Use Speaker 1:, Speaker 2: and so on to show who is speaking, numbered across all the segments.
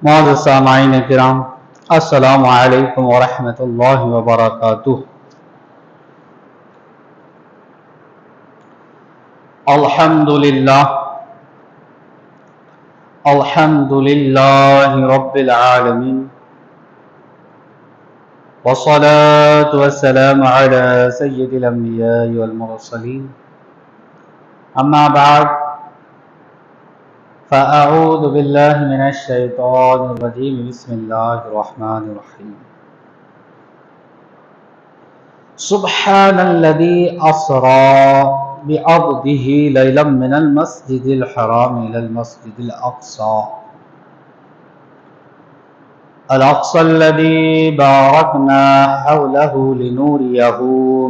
Speaker 1: معزز سامعین کرام، السلام علیکم ورحمۃ اللہ وبرکاتہ۔ الحمد للہ رب العالمین، والصلاة والسلام علی سید الانبیاء والمرسلین، اما بعد فأعوذ باللہ من الشیطان الرجیم، بسم اللہ الرحمن الرحیم۔ سبحان الذی اسری بعبدہ لیلا من المسجد الحرام الى المسجد الاقصى الذي باركنا حوله لنريه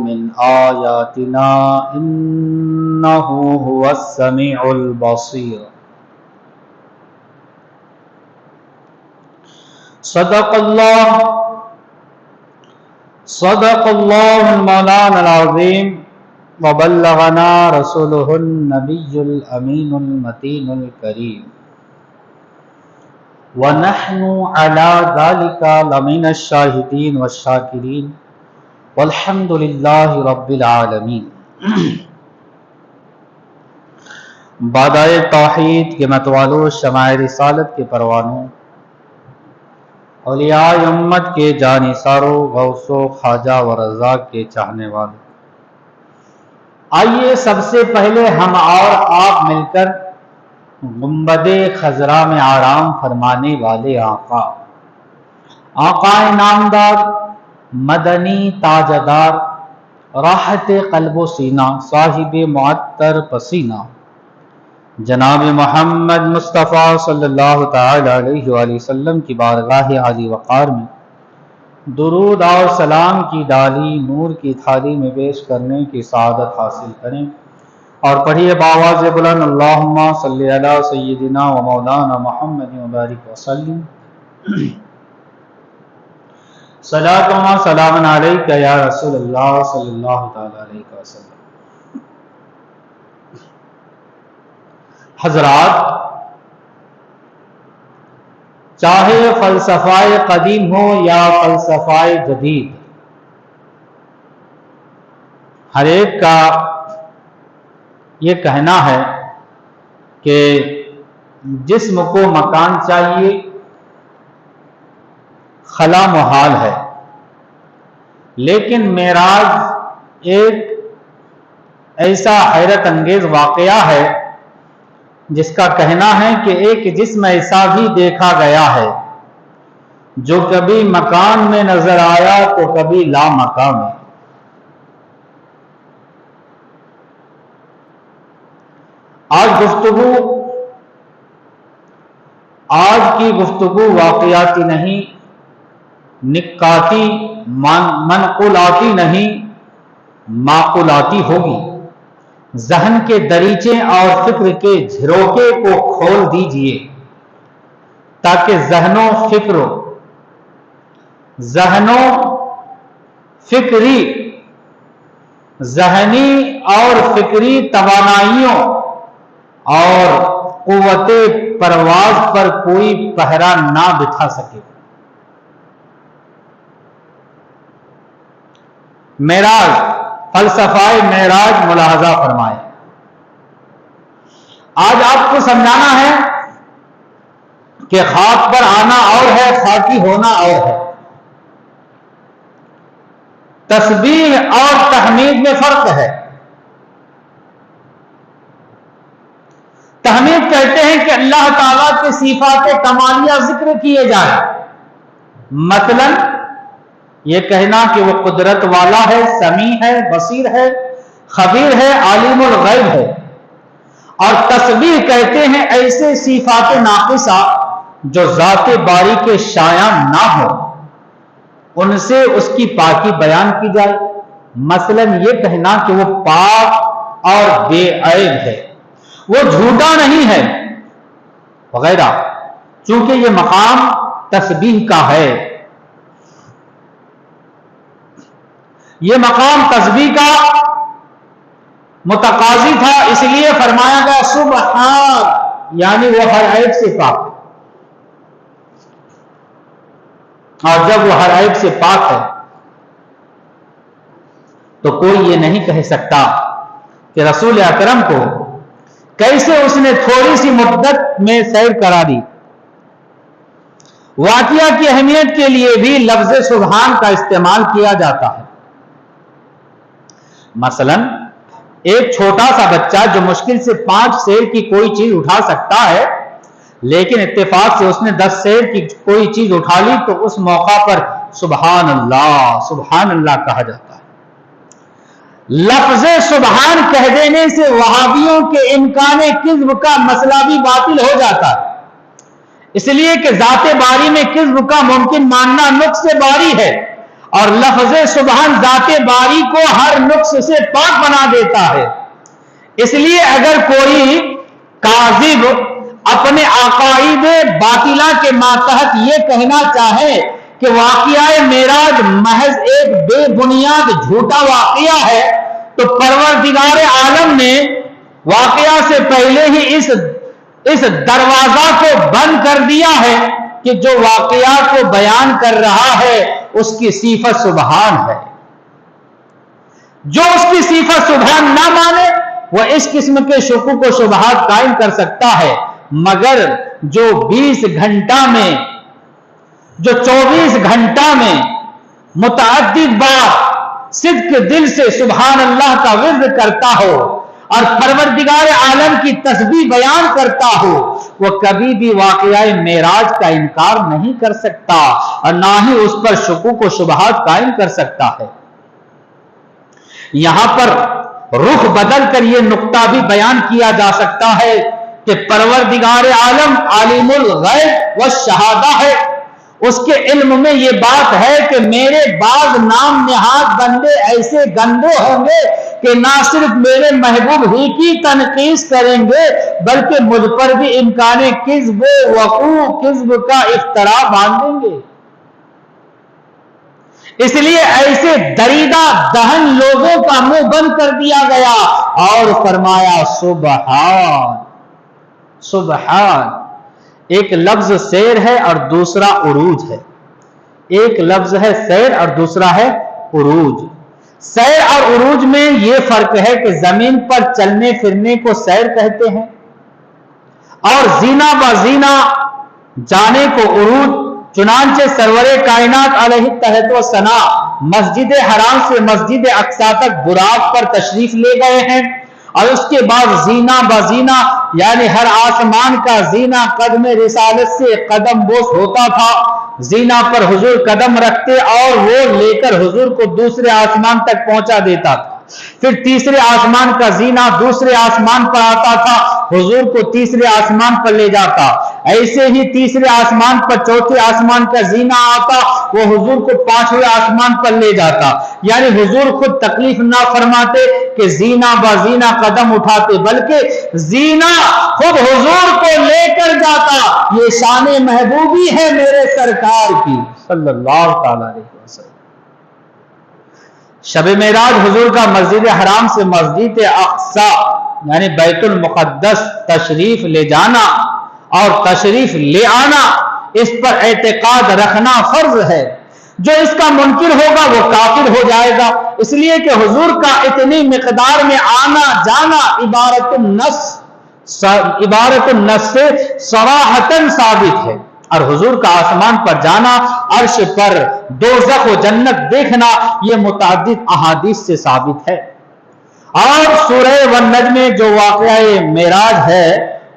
Speaker 1: من آياتنا إنه هو السميع البصير۔ صدق الله المولانا العظيم، وبلغنا رسوله النبي الأمين المتين الكريم، ونحن على ذلك لمن الشاهدين والشاكرين، والحمد لله رب العالمين۔ بادائے توحید کے متوالو، شمع رسالت کے پروانوں، اولیاء امت کے جانثاروں، غوث و خواجہ و رضا کے چاہنے والوں، آئیے سب سے پہلے ہم اور آپ مل کر گنبد خضرا میں آرام فرمانے والے آقا نامدار، مدنی تاجدار، راحت قلب و سینہ، صاحب معطر پسینہ، جناب محمد مصطفیٰ صلی اللہ تعالی علیہ وآلہ وسلم کی بارگاہ عالی وقار میں درود اور سلام کی ڈالی نور کی تھالی میں پیش کرنے کی سعادت حاصل کریں، اور پڑھیے بآواز بلند، اللہم صلی علی سیدنا و مولانا محمد وبارک وسلم، صلاۃ و سلام علیک یا رسول اللہ صلی اللہ تعالی علیہ وسلم۔ حضرات، چاہے فلسفہ قدیم ہو یا فلسفہ جدید، ہر ایک کا یہ کہنا ہے کہ جسم کو مکان چاہیے، خلا محال ہے، لیکن معراج ایک ایسا حیرت انگیز واقعہ ہے جس کا کہنا ہے کہ ایک جسم ایسا بھی دیکھا گیا ہے جو کبھی مکان میں نظر آیا تو کبھی لا مکان میں۔ آج کی گفتگو واقعاتی نہیں، نکاتی، منقولاتی نہیں، معقولاتی ہوگی۔ ذہن کے دریچے اور فکر کے جھروکے کو کھول دیجئے تاکہ ذہنی اور فکری توانائیوں اور قوت پرواز پر کوئی پہرا نہ بٹھا سکے۔ معراج، فلسفہ معراج ملاحظہ فرمائے۔ آج آپ کو سمجھانا ہے کہ خاک پر آنا اور ہے، خاکی ہونا اور ہے۔ تسبیح اور تحمید میں فرق ہے۔ تحمید کہتے ہیں کہ اللہ تعالیٰ کے صفات کمالیہ ذکر کیے جائیں، مثلا یہ کہنا کہ وہ قدرت والا ہے، سمیع ہے، بصیر ہے، خبیر ہے، عالم الغیب ہے۔ اور تسبیح کہتے ہیں ایسے صفات ناقصہ جو ذات باری کے شایع نہ ہو، ان سے اس کی پاکی بیان کی جائے، مثلا یہ کہنا کہ وہ پاک اور بے عیب ہے، وہ جھوٹا نہیں ہے، وغیرہ۔ چونکہ یہ مقام تسبیح کا ہے، یہ مقام تسبیح کا متقاضی تھا، اس لیے فرمایا گیا سبحان، یعنی وہ ہر عیب سے پاک۔ اور جب وہ ہر عیب سے پاک ہے تو کوئی یہ نہیں کہہ سکتا کہ رسول اکرم کو کیسے اس نے تھوڑی سی مدت میں سیر کرا دی۔ واقعہ کی اہمیت کے لیے بھی لفظ سبحان کا استعمال کیا جاتا ہے۔ مثلا ایک چھوٹا سا بچہ جو مشکل سے 5 سیر کی کوئی چیز اٹھا سکتا ہے، لیکن اتفاق سے اس نے 10 سیر کی کوئی چیز اٹھا لی تو اس موقع پر سبحان اللہ کہا جاتا ہے۔ لفظ سبحان کہہ دینے سے وہابیوں کے امکان کذب کا مسئلہ بھی باطل ہو جاتا ہے، اس لیے کہ ذات باری میں کذب کا ممکن ماننا نقص باری ہے، اور لفظ سبحان ذات باری کو ہر نقص سے پاک بنا دیتا ہے۔ اس لیے اگر کوئی کاذب اپنے عقائد باطلہ کے ماتحت یہ کہنا چاہے کہ واقعہ معراج محض ایک بے بنیاد جھوٹا واقعہ ہے، تو پروردگار عالم نے واقعہ سے پہلے ہی اس دروازہ کو بند کر دیا ہے کہ جو واقعہ کو بیان کر رہا ہے اس کی صفت سبحان ہے۔ جو اس کی صفت سبحان نہ مانے وہ اس قسم کے شکوک و شبہات قائم کر سکتا ہے، مگر جو 24 گھنٹہ میں متعدد بار صدق دل سے سبحان اللہ کا ورد کرتا ہو اور پروردگار عالم کی تسبیح بیان کرتا ہو، وہ کبھی بھی واقعہ معراج کا انکار نہیں کر سکتا اور نہ ہی اس پر شکوک و شبہات قائم کر سکتا ہے۔ یہاں پر رخ بدل کر یہ نقطہ بھی بیان کیا جا سکتا ہے کہ پروردگار عالم عالم الغیب والشہادہ ہے، اس کے علم میں یہ بات ہے کہ میرے بعض نام نہاد بندے ایسے گندے ہوں گے کہ نہ صرف میرے محبوب ہی کی تنقیص کریں گے بلکہ مجھ پر بھی امکان کذب وقوع کذب کا افترا باندھیں گے۔ اس لیے ایسے دریدہ دہن لوگوں کا منہ بند کر دیا گیا اور فرمایا سبحان۔ ایک لفظ سیر ہے اور دوسرا عروج ہے۔ ایک لفظ ہے سیر اور دوسرا ہے عروج۔ سیر اور عروج میں یہ فرق ہے کہ زمین پر چلنے پھرنے کو سیر کہتے ہیں اور زینا بزینا جانے کو عروج۔ چنانچہ سرور کائنات علیہ الصلوۃ والسلام مسجد حرام سے مسجد اقصی تک براق پر تشریف لے گئے ہیں، اور اس کے بعد زینا بزینا یعنی ہر آسمان کا زینا قدم رسالت سے قدم بوس ہوتا تھا۔ زینا پر حضور قدم رکھتے اور وہ لے کر حضور کو دوسرے آسمان تک پہنچا دیتا تھا، پھر تیسرے آسمان کا زینا دوسرے آسمان پر آتا تھا، حضور کو تیسرے آسمان پر لے جاتا، ایسے ہی تیسرے آسمان پر چوتھے آسمان کا زینا آتا، وہ حضور کو 5ویں آسمان پر لے جاتا۔ یعنی حضور خود تکلیف نہ فرماتے کہ زینا بزینا قدم اٹھاتے، بلکہ زینا خود حضور کو لے کر جاتا۔ یہ شان محبوبی ہے میرے سرکار کی صلی اللہ تعالی علیہ وسلم۔ شب معراج حضور کا مسجد حرام سے مسجد اقصی یعنی بیت المقدس تشریف لے جانا اور تشریف لے آنا، اس پر اعتقاد رکھنا فرض ہے۔ جو اس کا منکر ہوگا وہ کافر ہو جائے گا، اس لیے کہ حضور کا اتنی مقدار میں آنا جانا عبارت النص سے صراحتاً ثابت ہے، اور حضور کا آسمان پر جانا، عرش پر دوزخ و جنت دیکھنا یہ متعدد احادیث سے ثابت ہے۔ اور سورہ والنجم میں جو واقعہ معراج ہے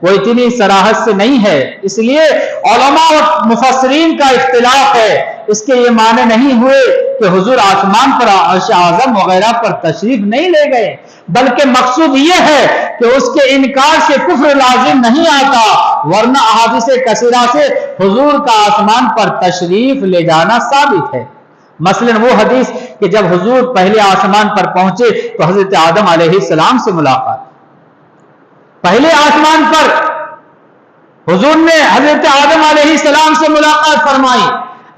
Speaker 1: وہ اتنی صراحت سے نہیں ہے، اس لیے علماء اور مفسرین کا اختلاف ہے۔ اس کے یہ معنی نہیں ہوئے کہ حضور آسمان پر عرش اعظم وغیرہ پر تشریف نہیں لے گئے، بلکہ مقصود یہ ہے کہ اس کے انکار سے کفر لازم نہیں آتا، ورنہ احادیث کثیرہ سے حضور کا آسمان پر تشریف لے جانا ثابت ہے۔ مثلا وہ حدیث کہ جب حضور پہلے آسمان پر پہنچے تو حضرت آدم علیہ السلام سے ملاقات، پہلے آسمان پر حضور نے حضرت آدم علیہ السلام سے ملاقات فرمائی،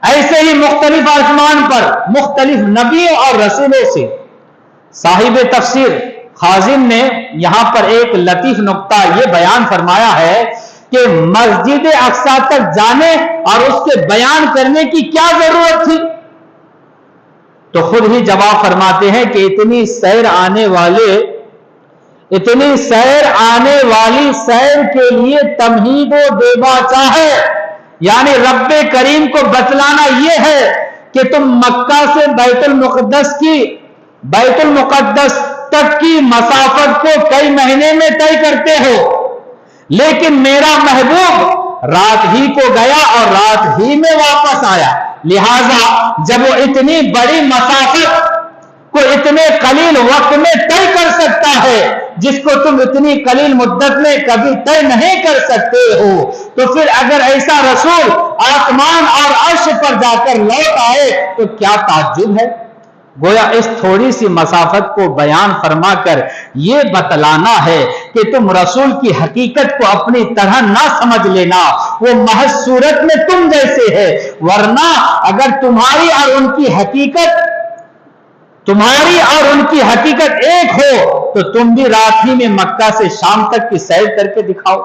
Speaker 1: ایسے ہی مختلف آسمان پر مختلف نبیوں اور رسولوں سے۔ صاحب تفسیر خازن نے یہاں پر ایک لطیف نقطہ یہ بیان فرمایا ہے کہ مسجد اقصی تک جانے اور اس کے بیان کرنے کی کیا ضرورت تھی؟ تو خود ہی جواب فرماتے ہیں کہ اتنی سیر آنے والی سیر کے لیے تمہید و دیباچہ ہے، یعنی رب کریم کو بتلانا یہ ہے کہ تم مکہ سے بیت المقدس تک کی مسافت کو کئی مہینے میں طے کرتے ہو، لیکن میرا محبوب رات ہی کو گیا اور رات ہی میں واپس آیا، لہذا جب وہ اتنی بڑی مسافت کو اتنے قلیل وقت میں طے کر سکتا ہے جس کو تم اتنی قلیل مدت میں کبھی طے نہیں کر سکتے ہو، تو پھر اگر ایسا رسول آسمان اور عرش پر جا کر لوٹ آئے تو کیا تعجب ہے؟ گویا اس تھوڑی سی مسافت کو بیان فرما کر یہ بتلانا ہے کہ تم رسول کی حقیقت کو اپنی طرح نہ سمجھ لینا، وہ محض صورت میں تم جیسے ہے، ورنہ اگر تمہاری اور ان کی حقیقت ایک ہو تو تم بھی رات ہی میں مکہ سے شام تک کی سیر کر کے دکھاؤ،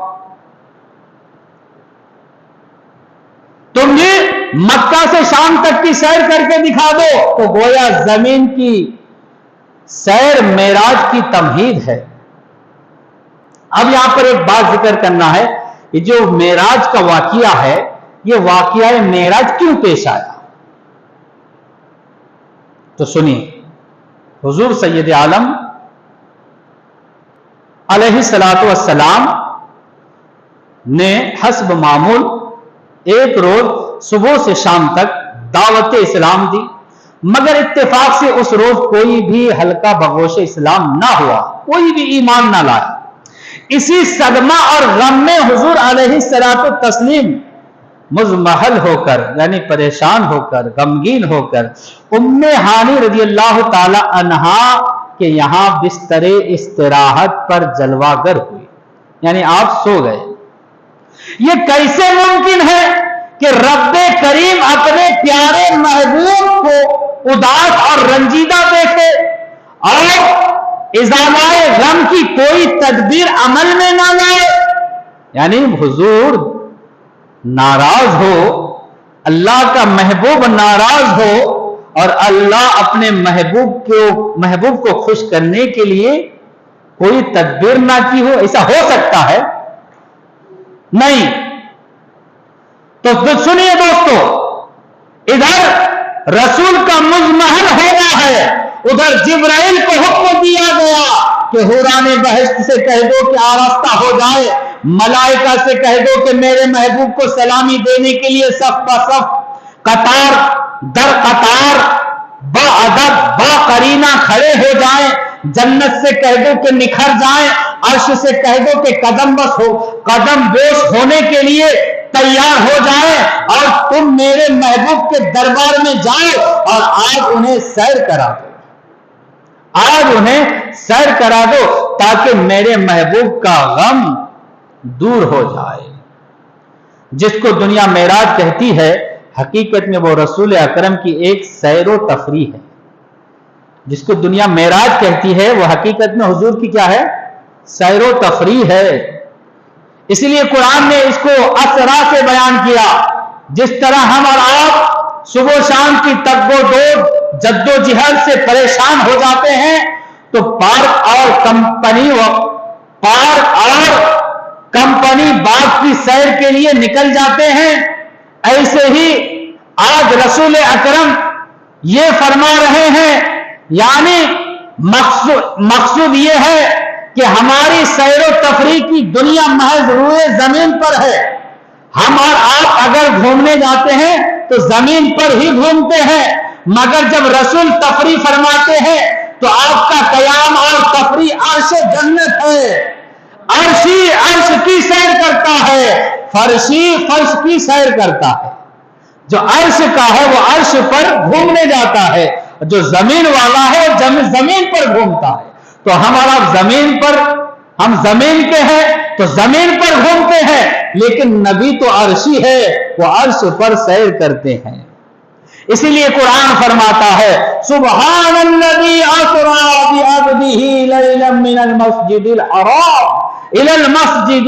Speaker 1: تم بھی مکہ سے شام تک کی سیر کر کے دکھا دو۔ تو گویا زمین کی سیر معراج کی تمہید ہے۔ اب یہاں پر ایک بات ذکر کرنا ہے کہ جو معراج کا واقعہ ہے، یہ واقعہ معراج کیوں پیش آیا؟ تو سنیے، حضور سید عالم علیہ السلام نے حسب معمول ایک روز صبح سے شام تک دعوت اسلام دی، مگر اتفاق سے اس روز کوئی بھی حلقہ بگوش اسلام نہ ہوا، کوئی بھی ایمان نہ لائے۔ اسی صدمہ اور غم میں حضور علیہ السلام مزمحل ہو کر، یعنی پریشان ہو کر، غمگین ہو کر ام ہانی رضی اللہ تعالی عنہا کے یہاں بستر استراحت پر جلوہ گر ہوئی، یعنی آپ سو گئے۔ یہ کیسے ممکن ہے کہ رب کریم اپنے پیارے محبوب کو اداس اور رنجیدہ دیکھے اور ازالۂ غم کی کوئی تدبیر عمل میں نہ لائے؟ یعنی حضور ناراض ہو، اللہ کا محبوب ناراض ہو اور اللہ اپنے محبوب کو خوش کرنے کے لیے کوئی تدبیر نہ کی ہو، ایسا ہو سکتا ہے؟ نہیں۔ تو سنیے دوستو، ادھر رسول کا مزمحل ہونا ہے، ادھر جبرائیل کو حکم دیا گیا کہ حوران بہشت سے کہہ دو کہ آراستہ ہو جائے، ملائکہ سے کہہ دو کہ میرے محبوب کو سلامی دینے کے لیے صف بہ صف، قطار در قطار، با ادب با قرینہ کھڑے ہو جائیں، جنت سے کہہ دو کہ نکھر جائیں، عرش سے کہہ دو کہ قدم بوس ہونے کے لیے تیار ہو جائیں، اور تم میرے محبوب کے دربار میں جاؤ اور آج انہیں سیر کرا دو تاکہ میرے محبوب کا غم دور ہو جائے۔ جس کو دنیا معراج کہتی ہے، حقیقت میں وہ رسول اکرم کی ایک سیر و تفریح ہے۔ جس کو دنیا معراج کہتی ہے وہ حقیقت میں حضور کی کیا ہے؟ سیر و تفریح ہے۔ اسی لیے قرآن نے اس کو اسرا سے بیان کیا۔ جس طرح ہم اور آپ صبح شام کی تگ و دو جد و جہد سے پریشان ہو جاتے ہیں تو پارک اور کمپنی باغ کی سیر کے لیے نکل جاتے ہیں، ایسے ہی آج رسول اکرم یہ فرما رہے ہیں، یعنی مقصود یہ ہے کہ ہماری سیر و تفریح کی دنیا محض روئے زمین پر ہے۔ ہم اور آپ اگر گھومنے جاتے ہیں تو زمین پر ہی گھومتے ہیں، مگر جب رسول تفریح فرماتے ہیں تو آپ کا قیام اور تفریح عرش جنت ہے۔ عرشی عرش کی سیر کرتا ہے، فرشی فرش کی سیر کرتا ہے۔ جو عرش کا ہے وہ عرش پر گھومنے جاتا ہے، جو زمین والا ہے وہ زمین پر گھومتا ہے۔ تو ہمارا ہم زمین کے ہیں تو زمین پر گھومتے ہیں، لیکن نبی تو عرشی ہے، وہ عرش پر سیر کرتے ہیں۔ اسی لیے قرآن فرماتا ہے، سبحان الذی اسری بعبدہ لیلا من المسجد الحرام الى المسجد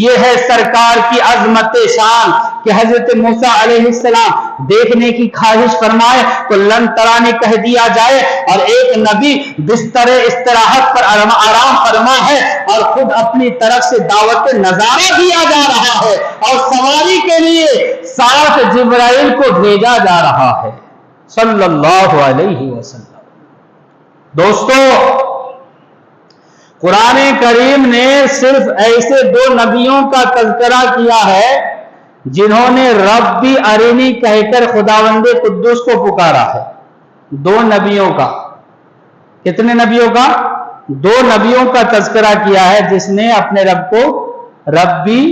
Speaker 1: یہ ہے سرکار کی عظمت شان کہ حضرت موسیٰ علیہ السلام دیکھنے کی خواہش فرمائے تو لن ترانی کہہ دیا جائے، اور ایک نبی بستر استراحت پر آرام فرما ہے اور خود اپنی طرف سے دعوت نظارہ دیا جا رہا ہے اور سواری کے لیے ساتھ جبرائیل کو بھیجا جا رہا ہے صلی اللہ علیہ وسلم۔ دوستو، قرآن کریم نے صرف ایسے دو نبیوں کا تذکرہ کیا ہے جنہوں نے ربی ارینی کہہ کر خداوند قدوس کو پکارا ہے۔ دو نبیوں کا، کتنے نبیوں کا؟ دو نبیوں کا تذکرہ کیا ہے جس نے اپنے رب کو ربی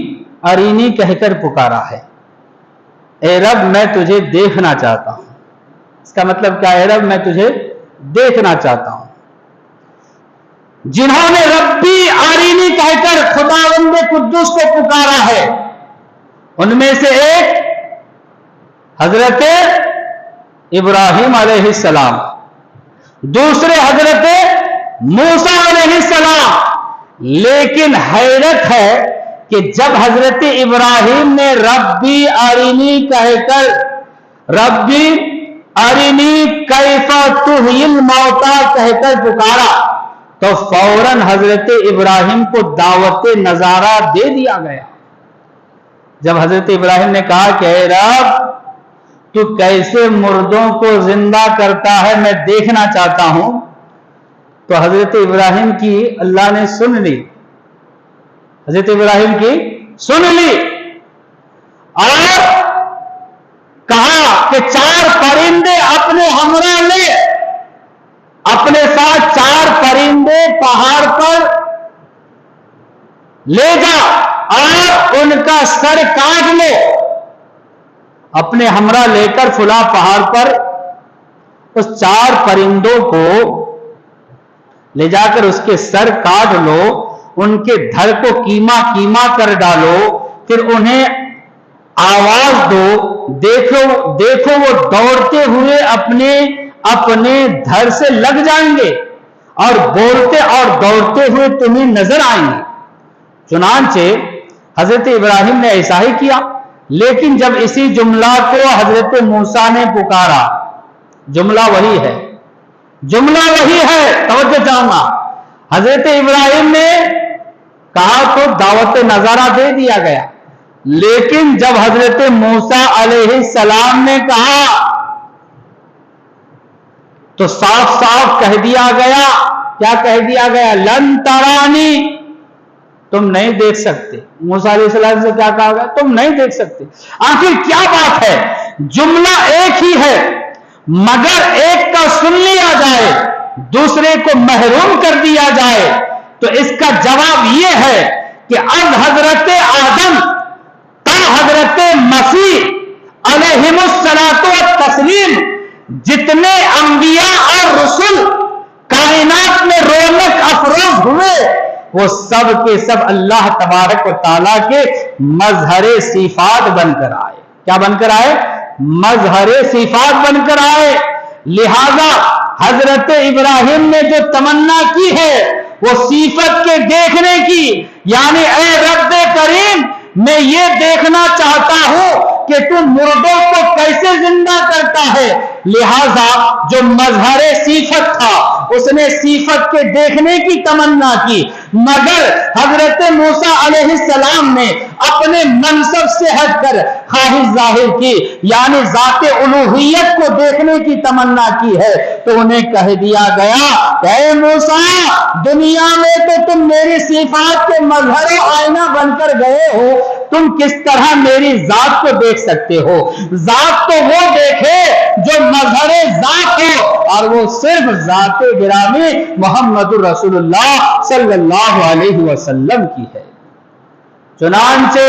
Speaker 1: ارینی کہہ کر پکارا ہے، اے رب میں تجھے دیکھنا چاہتا ہوں۔ اس کا مطلب کیا ہے؟ رب میں تجھے دیکھنا چاہتا ہوں۔ جنہوں نے ربی ارینی کہہ کر خداوند قدوس کو پکارا ہے ان میں سے ایک حضرت ابراہیم علیہ السلام، دوسرے حضرت موسیٰ علیہ السلام۔ لیکن حیرت ہے کہ جب حضرت ابراہیم نے ربی ارینی کہہ کر ربی ارینی کیف تحیی الموتی کہہ کر پکارا تو فوراً حضرت ابراہیم کو دعوت نظارہ دے دیا گیا۔ جب حضرت ابراہیم نے کہا کہ اے رب تو کیسے مردوں کو زندہ کرتا ہے میں دیکھنا چاہتا ہوں، تو حضرت ابراہیم کی اللہ نے سن لی، حضرت ابراہیم کی سن لی اور کہا کہ 4 پرندے اپنے ہمراہ لے، اپنے ساتھ 4 پرندے پہاڑ پر لے جا اور ان کا سر کاٹ لے۔ اپنے ہمراہ لے کر فلاں پہاڑ پر اس 4 پرندوں کو لے جا کر اس کے سر کاٹ لو، ان کے دھڑ کو کیما کیما کر ڈالو، پھر انہیں آواز دو، دیکھو وہ دوڑتے ہوئے اپنے دھڑ سے لگ جائیں گے اور بولتے اور دوڑتے ہوئے تمہیں نظر آئیں گے۔ چنانچہ حضرت ابراہیم نے ایسا ہی کیا، لیکن جب اسی جملہ کو حضرت موسیٰ نے پکارا، جملہ وہی ہے، جملہ وہی ہے، توجہ جاننا، حضرت ابراہیم نے کہا تو دعوت نظارہ دے دیا گیا، لیکن جب حضرت موسیٰ علیہ السلام نے کہا تو صاف صاف کہہ دیا گیا، کیا کہہ دیا گیا؟ لن ترانی، تم نہیں دیکھ سکتے۔ موسیٰ علیہ السلام سے کیا کہا گیا؟ تم نہیں دیکھ سکتے۔ آخر کیا بات ہے؟ جملہ ایک ہی ہے، مگر ایک کا سن لیا جائے دوسرے کو محروم کر دیا جائے تو اس کا جواب یہ ہے کہ اب حضرت آدم تا حضرت مسیح علیہم الصلاۃ والتسلیم جتنے انبیاء اور رسول کائنات میں رونق افروز ہوئے وہ سب کے سب اللہ تبارک و تعالیٰ کے مظہر صفات بن کر آئے۔ کیا بن کر آئے؟ مظہر صفات بن کر آئے۔ لہذا حضرت ابراہیم نے جو تمنا کی ہے وہ صفت کے دیکھنے کی، یعنی اے رب کریم میں یہ دیکھنا چاہتا ہوں کہ تم مردوں کو کیسے زندہ کرتا ہے۔ لہذا جو مظہر صفت تھا اس نے صفت کے دیکھنے کی تمنا کی، مگر حضرت موسیٰ علیہ السلام نے اپنے منصب سے ہٹ کر خواہش ظاہر کی، یعنی ذات الوہیت کو دیکھنے کی تمنا کی ہے، تو انہیں کہہ دیا گیا اے موسیٰ دنیا میں تو تم میری صفات کے مظہر و آئینہ بن کر گئے ہو، تم کس طرح میری ذات کو دیکھ سکتے ہو؟ ذات تو وہ دیکھے جو مظہر ذات ہو، اور وہ صرف ذات گرامی محمد رسول اللہ صلی اللہ علیہ وسلم کی ہے۔ چنانچہ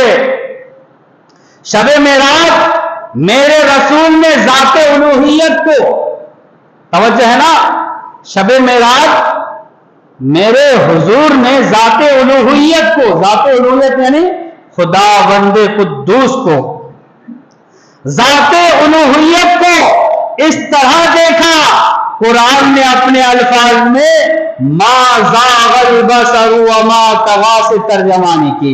Speaker 1: شب معراج میرے رسول نے ذات الوہیت کو، توجہ ہے نا، شب معراج میرے حضور نے ذات الوہیت کو، ذات الوہیت یعنی خداوند قدوس کو، ذات الوہیت کو اس طرح دیکھا، قرآن نے اپنے الفاظ میں ما زاغ البصر وما طغى سے ترجمانی کی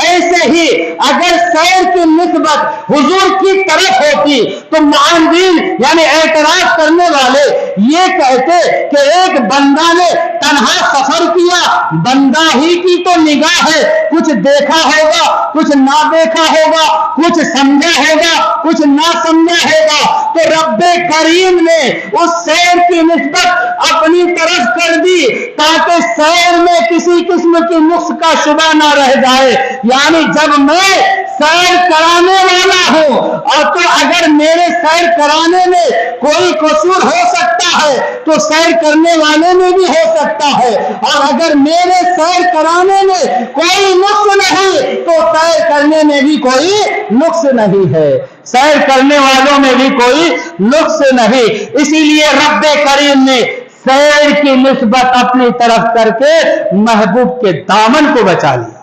Speaker 1: ایسے ہی اگر سیر کی نسبت حضور کی طرف ہوتی تو معاندین یعنی اعتراض کرنے والے یہ کہتے کہ ایک بندہ نے تنہا سفر کیا، بندہ ہی کی تو نگاہ ہے، کچھ دیکھا ہوگا، کچھ نہ دیکھا ہوگا، کچھ سمجھا ہوگا، کچھ نہ سمجھا ہوگا، تو رب کریم نے اس سیر کی نسبت اپنی طرف کر دی تاکہ سیر میں کسی قسم کی نقص کا شبہ نہ رہ جائے۔ یعنی جب میں سیر کرانے والا ہوں اور تو اگر میرے سیر کرانے میں کوئی قصور ہو سکتا ہے تو سیر کرنے والے میں بھی ہو سکتا ہے، اور اگر میرے سیر کرانے میں کوئی نقص نہیں تو سیر کرنے میں بھی کوئی نقص نہیں ہے، سیر کرنے والوں میں بھی کوئی نقص نہیں۔ اسی لیے رب کریم نے سیر کی نسبت اپنی طرف کر کے محبوب کے دامن کو بچا لیا،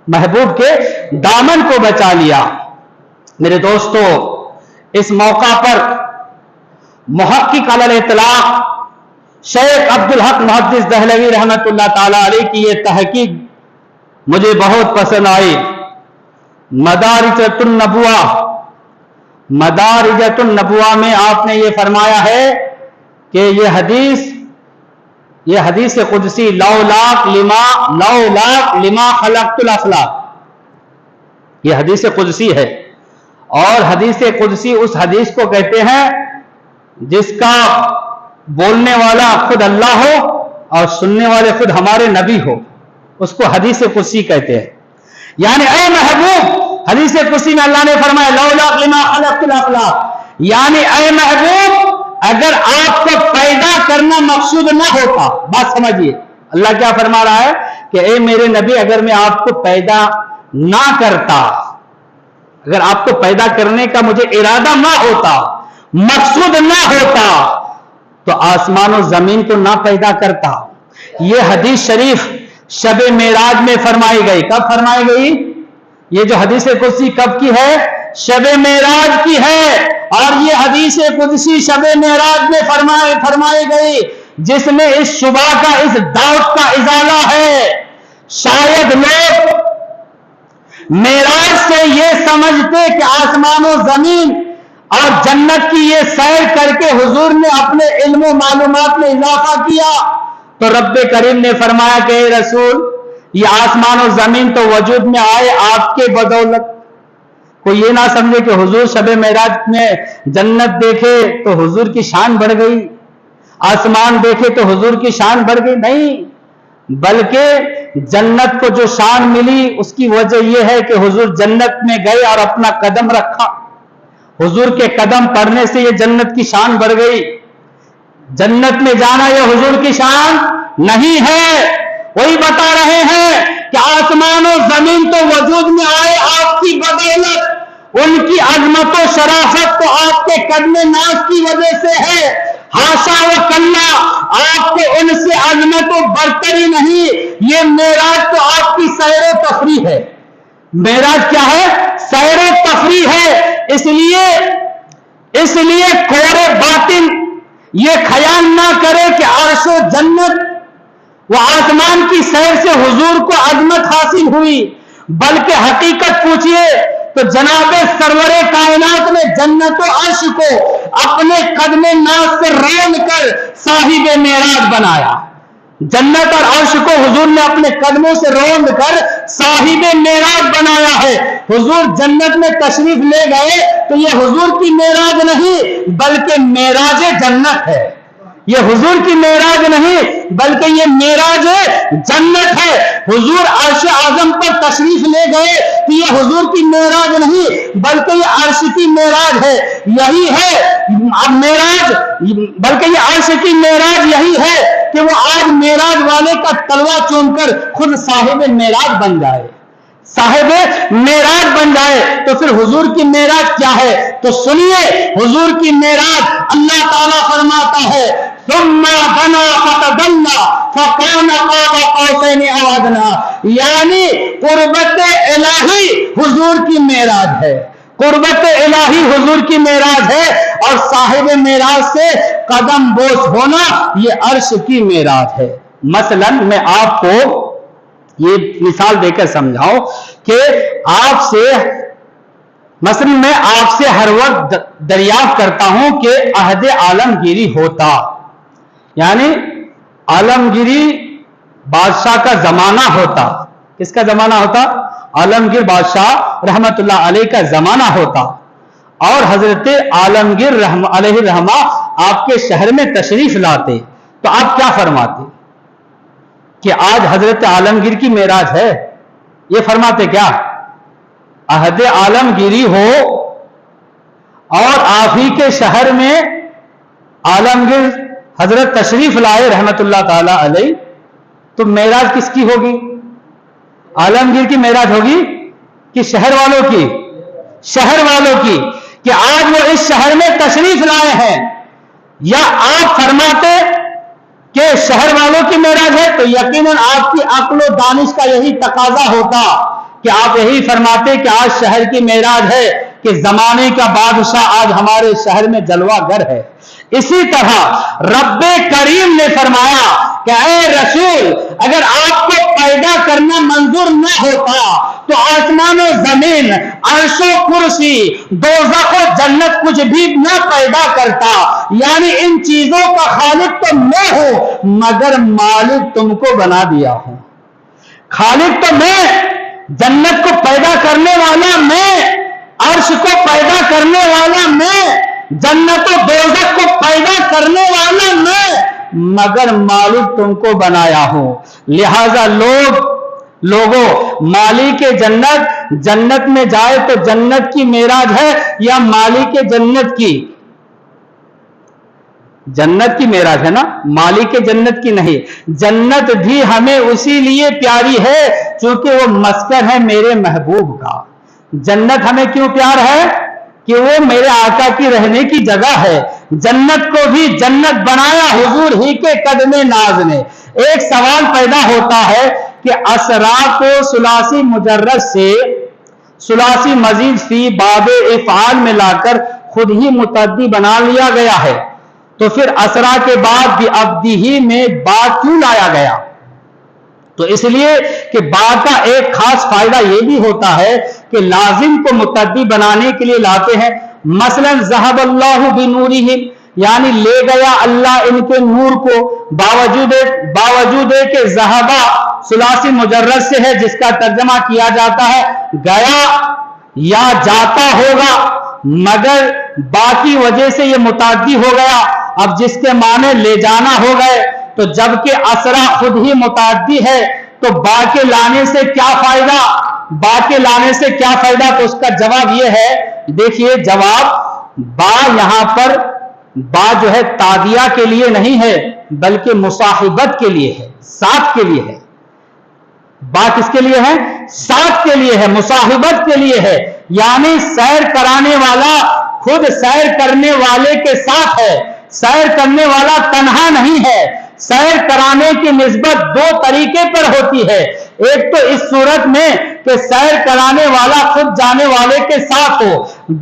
Speaker 1: محبوب کے دامن کو بچا لیا۔ میرے دوستو، اس موقع پر محقق علی الاطلاق شیخ عبدالحق محدث دہلوی رحمت اللہ تعالی علیہ کی یہ تحقیق مجھے بہت پسند آئی۔ مدارجۃ النبوہ، مدارجۃ النبوہ میں آپ نے یہ فرمایا ہے کہ یہ حدیث قدسی لولاک لما خلقت الافلاک، یہ حدیث قدسی ہے، اور حدیث قدسی اس حدیث کو کہتے ہیں جس کا بولنے والا خود اللہ ہو اور سننے والے خود ہمارے نبی ہو، اس کو حدیث قدسی کہتے ہیں۔ یعنی اے محبوب، حدیث قدسی میں اللہ نے فرمایا لولاک لما خلقت الافلاک، یعنی اے محبوب اگر آپ کو پیدا کرنا مقصود نہ ہوتا، بات سمجھیے اللہ کیا فرما رہا ہے کہ اے میرے نبی اگر میں آپ کو پیدا نہ کرتا، اگر آپ کو پیدا کرنے کا مجھے ارادہ نہ ہوتا، مقصود نہ ہوتا، تو آسمان و زمین کو نہ پیدا کرتا۔ یہ حدیث شریف شب معراج میں فرمائی گئی۔ کب فرمائی گئی؟ یہ جو حدیث قدسی کب کی ہے؟ شب معراج کی ہے، اور یہ حدیث قدسی شب معراج میں فرمائی گئی، جس میں اس شبہ کا، اس ڈاؤٹ کا ازالہ ہے۔ شاید لوگ معراج سے یہ سمجھتے کہ آسمان و زمین اور جنت کی یہ سیر کر کے حضور نے اپنے علم و معلومات میں اضافہ کیا، تو رب کریم نے فرمایا کہ اے رسول، یہ آسمان و زمین تو وجود میں آئے آپ کے بدولت۔ کوئی یہ نہ سمجھے کہ حضور شب معراج میں جنت دیکھے تو حضور کی شان بڑھ گئی، آسمان دیکھے تو حضور کی شان بڑھ گئی، نہیں، بلکہ جنت کو جو شان ملی اس کی وجہ یہ ہے کہ حضور جنت میں گئے اور اپنا قدم رکھا، حضور کے قدم پڑنے سے یہ جنت کی شان بڑھ گئی۔ جنت میں جانا یہ حضور کی شان نہیں ہے۔ وہی بتا رہے ہیں کہ آسمان و زمین تو وجود میں آئے آپ کی بدولت، ان کی عظمت و شرافت تو آپ کے قدم ناز کی وجہ سے ہے، ہاشا و کلا، آپ کے ان سے عظمت و برتری نہیں۔ یہ معراج تو آپ کی سیر و تفریح ہے۔ معراج کیا ہے؟ سیر و تفریح ہے۔ اس لیے کور باطن یہ خیال نہ کرے کہ عرش و جنت و آسمان کی سیر سے حضور کو عظمت حاصل ہوئی، بلکہ حقیقت پوچھئے تو جناب سرور کائنات نے جنت و عرش کو اپنے قدم ناز سے رون کر صاحب معراج بنایا۔ جنت اور عرش کو حضور نے اپنے قدموں سے روند کر صاحب معراج بنایا ہے۔ حضور جنت میں تشریف لے گئے تو یہ حضور کی معراج نہیں بلکہ معراج جنت ہے۔ یہ حضور کی معراج نہیں بلکہ یہ معراج جنت ہے۔ حضور عرش اعظم پر تشریف لے گئے تو یہ حضور کی معراج نہیں بلکہ یہ عرش کی معراج ہے۔ یہی ہے معراج، بلکہ یہ عرش کی معراج یہی ہے کہ وہ آج معراج والے کا تلوا چوم کر خود صاحب معراج بن جائے، صاحب معراج بن جائے۔ تو پھر حضور کی معراج کیا ہے؟ تو سنیے، حضور کی معراج اللہ تعالیٰ فرماتا ہے ثم دنا فتدلى فكان قاب قوسين او ادنى، یعنی قربت الہی حضور کی معراج ہے، قربت الہی حضور کی معراج ہے، اور صاحب معراج سے قدم بوس ہونا یہ عرش کی معراج ہے۔ مثلا میں آپ کو یہ مثال دے کر سمجھاؤ کہ آپ سے مثلا میں آپ سے ہر وقت دریافت کرتا ہوں کہ عہد عالمگیری ہوتا، یعنی عالمگیری بادشاہ کا زمانہ ہوتا. کس کا زمانہ ہوتا؟ عالمگیر بادشاہ رحمت اللہ علیہ کا زمانہ ہوتا، اور حضرت عالمگیر علیہ الرحمہ آپ کے شہر میں تشریف لاتے، تو آپ کیا فرماتے کہ آج حضرت عالمگیر کی معراج ہے؟ یہ فرماتے کیا؟ عہد عالمگیری ہو اور آپ ہی کے شہر میں عالمگیر حضرت تشریف لائے رحمت اللہ تعالی علیہ، تو معراج کس کی ہوگی؟ عالمگیر کی معراج ہوگی کہ شہر والوں کی؟ شہر والوں کی، کہ آج وہ اس شہر میں تشریف لائے ہیں. یا آپ فرماتے کہ شہر والوں کی معراج ہے تو یقیناً آپ کی عقل و دانش کا یہی تقاضا ہوتا کہ آپ یہی فرماتے کہ آج شہر کی معراج ہے، کہ زمانے کا بادشاہ آج ہمارے شہر میں جلوہ گر ہے. اسی طرح رب کریم نے فرمایا کہ اے رسول، اگر آپ کو پیدا کرنا منظور نہ ہوتا تو آسمان و زمین، عرش و کرسی، دوزخ و جنت کچھ بھی نہ پیدا کرتا. یعنی ان چیزوں کا خالق تو میں ہوں، مگر مالک تم کو بنا دیا ہوں. خالق تو میں، جنت کو پیدا کرنے والا میں، عرش کو پیدا کرنے والا میں، جنت و دوزخ کو پیدا کرنے والا میں، مگر مالک تم کو بنایا ہوں. لہذا لوگوں مالک جنت جنت میں جائے تو جنت کی معراج ہے یا مالک جنت کی؟ جنت کی معراج ہے نا، مالک جنت کی نہیں. جنت بھی ہمیں اسی لیے پیاری ہے چونکہ وہ مسکن ہے میرے محبوب کا. جنت ہمیں کیوں پیار ہے؟ کہ وہ میرے آقا کی رہنے کی جگہ ہے. جنت کو بھی جنت بنایا حضور ہی کے قدم ناز نے. ایک سوال پیدا ہوتا ہے کہ اسرا کو ثلاثی مجرد سے ثلاثی مزید فی باب افعال میں لا کر خود ہی متعدی بنا لیا گیا ہے، تو پھر اسرا کے بعد بھی عبدہ میں با کیوں لایا گیا؟ تو اس لیے کہ با کا ایک خاص فائدہ یہ بھی ہوتا ہے کہ لازم کو متعدی بنانے کے لیے لاتے ہیں. مثلا ذہب اللہ بنورہم، یعنی لے گیا اللہ ان کے نور کو. باوجود کہ ذہبا ثلاثی مجرد سے ہے جس کا ترجمہ کیا جاتا ہے گیا یا جاتا ہوگا، مگر باقی وجہ سے یہ متعدی ہو گیا. اب جس کے معنی لے جانا ہو گئے، تو جبکہ اسرا خود ہی متعدی ہے تو با کے لانے سے کیا فائدہ؟ با کے لانے سے کیا فائدہ؟ تو اس کا جواب یہ ہے، دیکھیے جواب، با یہاں پر با جو ہے تادیہ کے لیے نہیں ہے بلکہ مصاحبت کے لیے ہے، ساتھ کے لیے ہے. با کس کے لیے ہے؟ ساتھ کے لیے ہے، مصاحبت کے لیے ہے. یعنی سیر کرانے والا خود سیر کرنے والے کے ساتھ ہے. سیر کرنے والا تنہا نہیں ہے. سیر کرانے کی نسبت دو طریقے پر ہوتی ہے. ایک تو اس صورت میں کہ سیر کرانے والا خود جانے والے کے ساتھ ہو.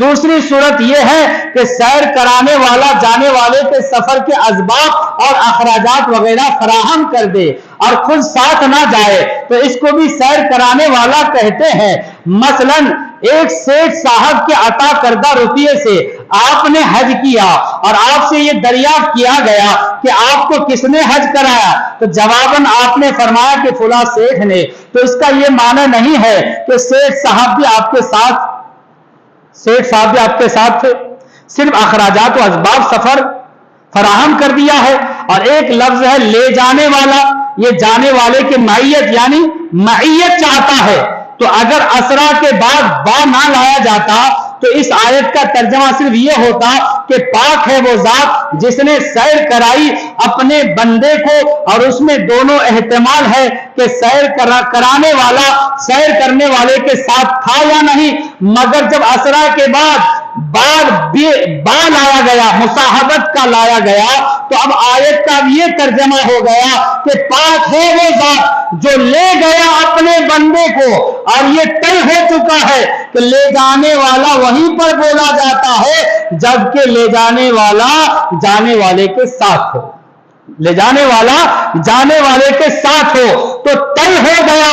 Speaker 1: دوسری صورت یہ ہے کہ سیر کرانے والا جانے والے کے سفر کے اسباب اور اخراجات وغیرہ فراہم کر دے اور خود ساتھ نہ جائے، تو اس کو بھی سیر کرانے والا کہتے ہیں. مثلا ایک سیٹ صاحب کے عطا کردہ روپیے سے آپ نے حج کیا اور آپ سے یہ دریافت کیا گیا کہ آپ کو کس نے حج کرایا، تو جواباً آپ نے فرمایا کہ فلاں سیٹھ نے. تو اس کا یہ معنی نہیں ہے کہ سیٹھ صاحب بھی آپ کے ساتھ تھے، صرف اخراجات و اسباب سفر فراہم کر دیا ہے. اور ایک لفظ ہے لے جانے والا، یہ جانے والے کے معیت یعنی معیت چاہتا ہے. تو اگر اسرا کے بعد با نہ لایا جاتا تو اس آیت کا ترجمہ صرف یہ ہوتا کہ پاک ہے وہ ذات جس نے سیر کرائی اپنے بندے کو، اور اس میں دونوں احتمال ہے کہ سیر کرانے والا سیر کرنے والے کے ساتھ تھا یا نہیں. مگر جب اسرا کے بعد با لایا گیا، مصاحبت کا لایا گیا، تو اب آیت کا یہ ترجمہ ہو گیا کہ پاک ہے وہ ذات جو لے گیا اپنے بندے کو، اور یہ طے ہو چکا ہے کہ لے جانے والا وہیں پر بولا جاتا ہے جبکہ لے جانے والا جانے والے کے ساتھ ہو. لے جانے والا جانے والے کے ساتھ ہو، تو طے ہو گیا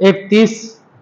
Speaker 1: 31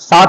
Speaker 1: 7